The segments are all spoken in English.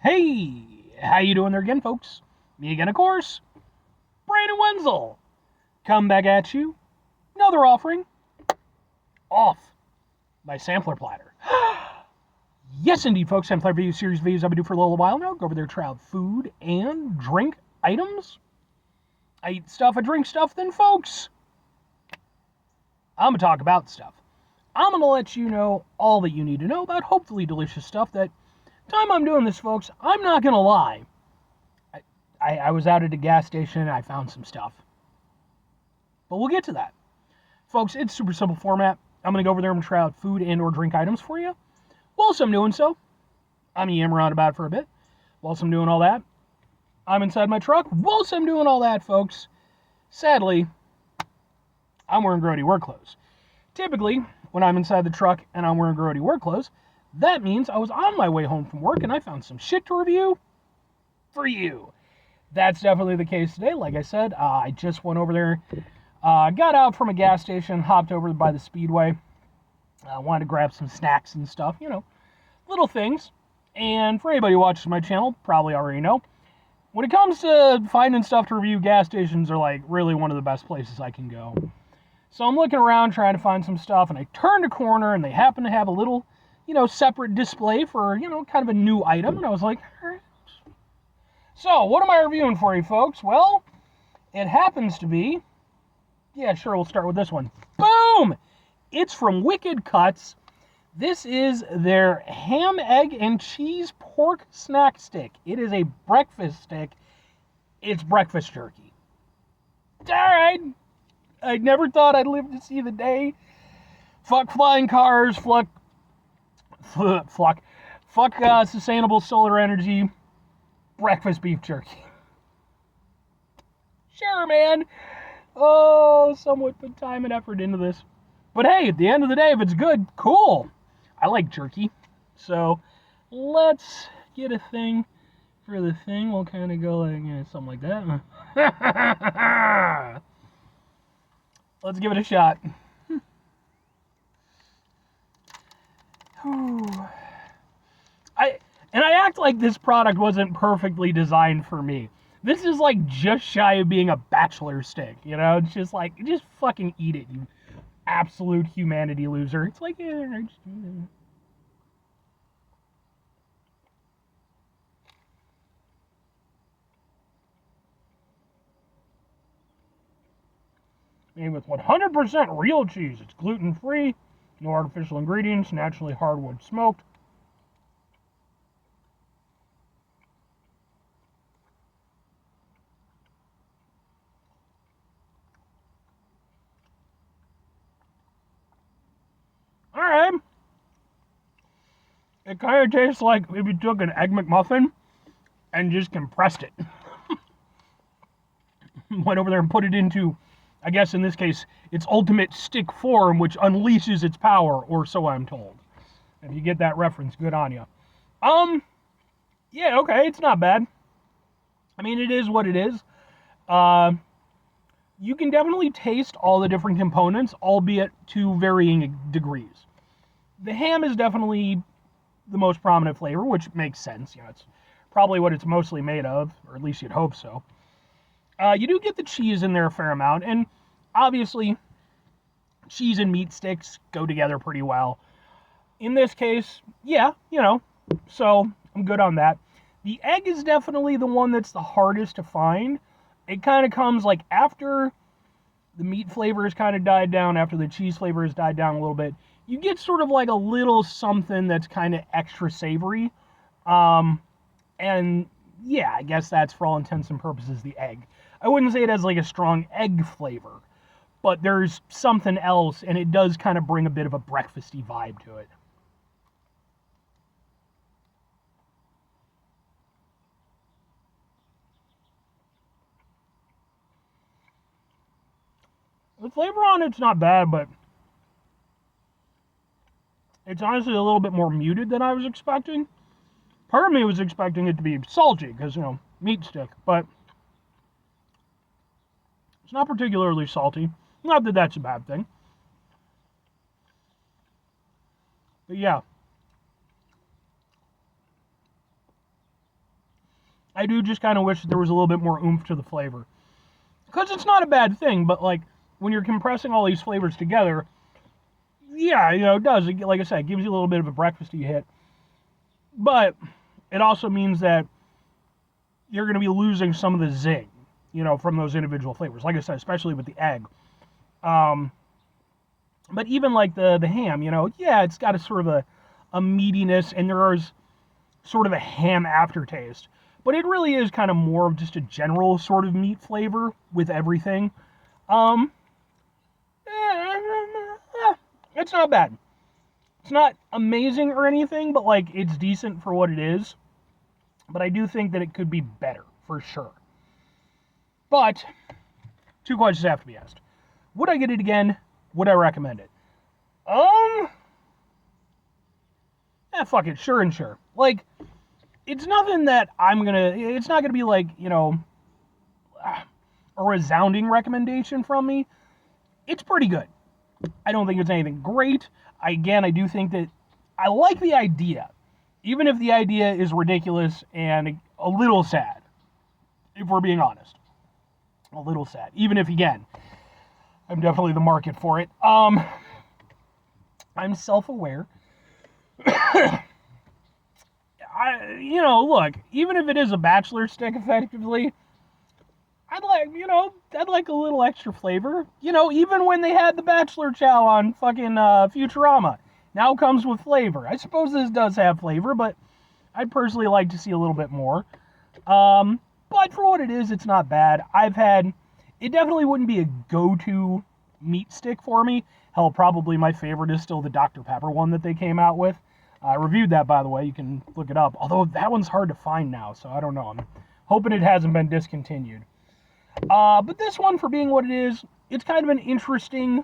Hey, how you doing there again, folks? Me again, of course, Brandon Wenzel. Come back at you. Another offering. Off by Sampler Platter. Yes, indeed, folks. Sampler video series videos I've been doing for a little while now. Go over there, try out food and drink items. I eat stuff, I drink stuff, then, folks, I'm going to talk about stuff. I'm going to let you know all that you need to know about hopefully delicious stuff that time I'm doing this, folks, I'm not going to lie. I was out at a gas station and I found some stuff. But we'll get to that. Folks, it's super simple format. I'm going to go over there and try out food and or drink items for you. Whilst I'm doing so, I'm going to yam around about it for a bit. Whilst I'm doing all that, I'm inside my truck. Whilst I'm doing all that, folks, sadly, I'm wearing grody work clothes. Typically, when I'm inside the truck and I'm wearing grody work clothes, that means I was on my way home from work and I found some shit to review for you. That's definitely the case today. Like I said, I just went over there, got out from a gas station, hopped over by the Speedway, wanted to grab some snacks and stuff, little things. And for anybody who watches my channel, probably already know, when it comes to finding stuff to review, gas stations are like really one of the best places I can go. So I'm looking around trying to find some stuff, and I turned a corner, and they happen to have a little, separate display for, kind of a new item. And I was like, all right. So, what am I reviewing for you, folks? Well, it happens to be, yeah, sure, we'll start with this one. Boom! It's from Wicked Cutz. This is their ham, egg, and cheese pork snack stick. It is a breakfast stick. It's breakfast jerky. All right. I never thought I'd live to see the day. Fuck flying cars. Fuck sustainable solar energy. Breakfast beef jerky. Sure, man. Oh, someone put time and effort into this. But hey, at the end of the day, if it's good, cool. I like jerky. So, let's get a thing for the thing. We'll kind of go like, something like that. Let's give it a shot. I act like this product wasn't perfectly designed for me. This is like just shy of being a bachelor stick, It's just like, just fucking eat it, you absolute humanity loser. It's like, yeah, made with 100% real cheese. It's gluten-free, no artificial ingredients, naturally hardwood smoked. Alright. It kind of tastes like if you took an Egg McMuffin and just compressed it. Went over there and put it into, I guess in this case, its ultimate stick form, which unleashes its power, or so I'm told. If you get that reference, good on you. Yeah, okay, it's not bad. I mean, it is what it is. You can definitely taste all the different components, albeit to varying degrees. The ham is definitely the most prominent flavor, which makes sense. It's probably what it's mostly made of, or at least you'd hope so. You do get the cheese in there a fair amount, and obviously, cheese and meat sticks go together pretty well. In this case, yeah, so I'm good on that. The egg is definitely the one that's the hardest to find. It kind of comes like after the meat flavor has kind of died down, after the cheese flavor has died down a little bit, you get sort of like a little something that's kind of extra savory. And yeah, I guess that's for all intents and purposes the egg. I wouldn't say it has like a strong egg flavor, but there's something else, and it does kind of bring a bit of a breakfasty vibe to it. The flavor on it's not bad, but it's honestly a little bit more muted than I was expecting. Part of me was expecting it to be salty, because, meat stick, but it's not particularly salty. Not that that's a bad thing. But yeah. I do just kind of wish that there was a little bit more oomph to the flavor. Because it's not a bad thing, but like when you're compressing all these flavors together, yeah, it does. Like I said, it gives you a little bit of a breakfasty hit. But it also means that you're going to be losing some of the zing, from those individual flavors. Like I said, especially with the egg. But even like the ham, yeah, it's got a sort of a meatiness, and there's sort of a ham aftertaste. But it really is kind of more of just a general sort of meat flavor with everything. It's not bad. It's not amazing or anything, but like it's decent for what it is. But I do think that it could be better, for sure. But 2 questions have to be asked. Would I get it again? Would I recommend it? Fuck it, sure and sure. Like, it's nothing that it's not gonna be like, a resounding recommendation from me. It's pretty good. I don't think it's anything great. I do think that I like the idea, even if the idea is ridiculous and a little sad, if we're being honest. A little sad. Even if, again, I'm definitely the market for it. I'm self-aware. Look, even if it is a bachelor stick, effectively, I'd like a little extra flavor. Even when they had the bachelor chow on fucking Futurama, now comes with flavor. I suppose this does have flavor, but I'd personally like to see a little bit more. But for what it is, it's not bad. It definitely wouldn't be a go-to meat stick for me. Hell, probably my favorite is still the Dr. Pepper one that they came out with. I reviewed that, by the way. You can look it up. Although that one's hard to find now, so I don't know. I'm hoping it hasn't been discontinued. But this one, for being what it is, it's kind of an interesting,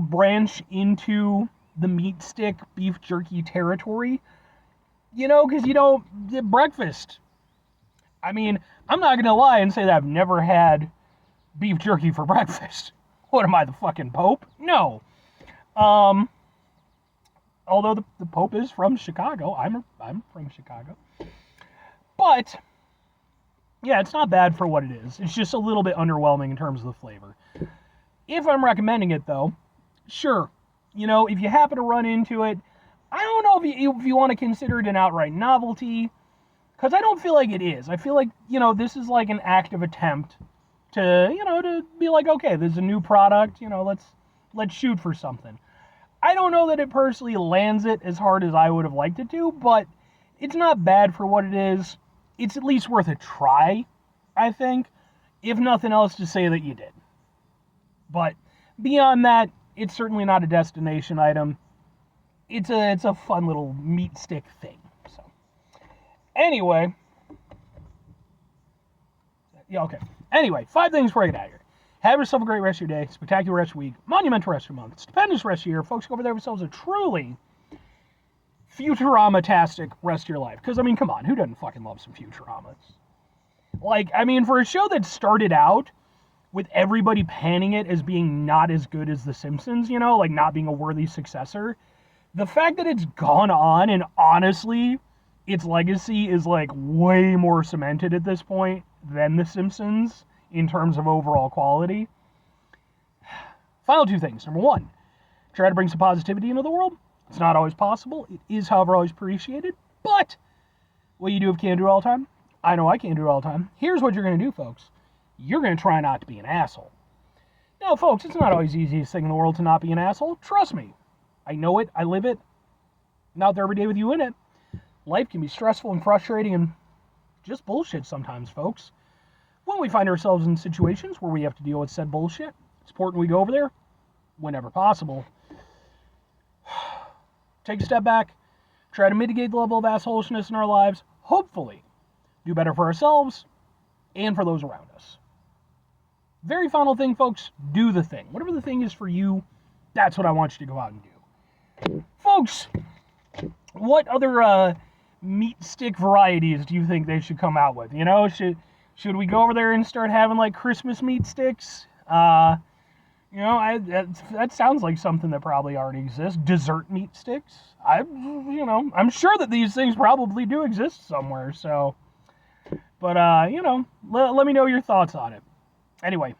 branch into the meat stick beef jerky territory. Because, breakfast. I mean, I'm not going to lie and say that I've never had beef jerky for breakfast. What am I, the fucking Pope? No. Although the Pope is from Chicago. I'm from Chicago. But yeah, it's not bad for what it is. It's just a little bit underwhelming in terms of the flavor. If I'm recommending it, though, sure. If you happen to run into it, I don't know if you want to consider it an outright novelty, because I don't feel like it is. I feel like, this is like an active attempt to, to be like, okay, there's a new product, let's shoot for something. I don't know that it personally lands it as hard as I would have liked it to, but it's not bad for what it is. It's at least worth a try, I think, if nothing else to say that you did. But beyond that, it's certainly not a destination item. It's a fun little meat stick thing. So, anyway. Yeah, okay. Anyway, 5 things before I get out of here. Have yourself a great rest of your day, spectacular rest of your week, monumental rest of your month, stupendous rest of your year. Folks, go over there yourselves a truly Futurama-tastic rest of your life. Because, I mean, come on, who doesn't fucking love some Futuramas? Like, I mean, for a show that started out with everybody panning it as being not as good as The Simpsons, like not being a worthy successor, the fact that it's gone on and honestly, its legacy is like way more cemented at this point than The Simpsons in terms of overall quality. Final 2 things. Number 1, try to bring some positivity into the world. It's not always possible. It is, however, always appreciated. But what you do if you can't do it all the time, I know I can't do it all the time. Here's what you're going to do, folks. You're going to try not to be an asshole. Now, folks, it's not always the easiest thing in the world to not be an asshole. Trust me. I know it. I live it. I'm out there every day with you in it. Life can be stressful and frustrating and just bullshit sometimes, folks. When we find ourselves in situations where we have to deal with said bullshit, it's important we go over there whenever possible. Take a step back, try to mitigate the level of assholishness in our lives, hopefully do better for ourselves and for those around us. Very final thing, folks, do the thing. Whatever the thing is for you, that's what I want you to go out and do. Folks, what other meat stick varieties do you think they should come out with? Should we go over there and start having like Christmas meat sticks? That sounds like something that probably already exists. Dessert meat sticks. I'm sure that these things probably do exist somewhere. So But, let me know your thoughts on it. Anyway,